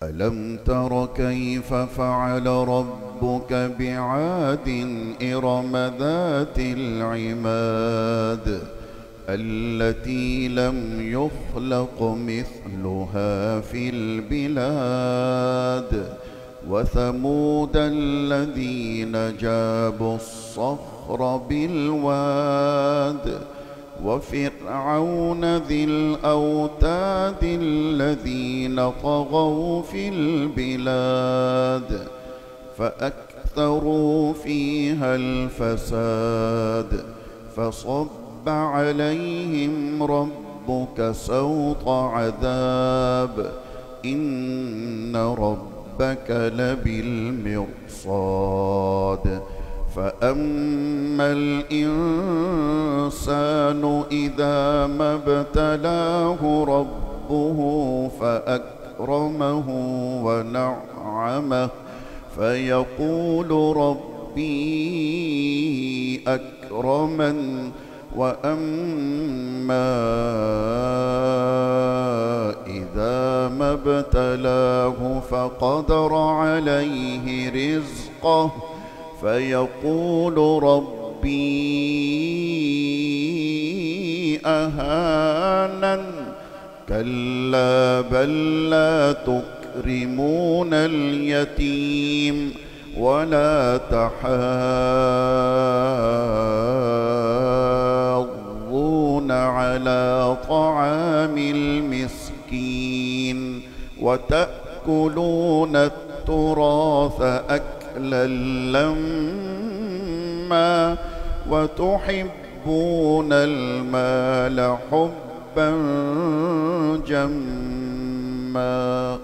ألم تر كيف فعل ربك بعاد إرم ذات العماد التي لم يخلق مثلها في البلاد وثمود الذين جابوا الصخر بالواد وفرعون ذي الأوتاد الذين طغوا في البلاد فأكثروا فيها الفساد فصب عليهم ربك سوط عذاب إن ربك لبالمرصاد فأما الإنسان إذا ما ابتلاه ربه فأكرمه ونعمه فيقول ربي أكرمن وأما إذا ما ابتلاه فقدر عليه رزقه فيقول ربي أهانن كلا بل لا تكرمون اليتيم ولا تحاضون على طعام المسكين وتأكلون التراث أكلا لما وتحبون المال حبا جما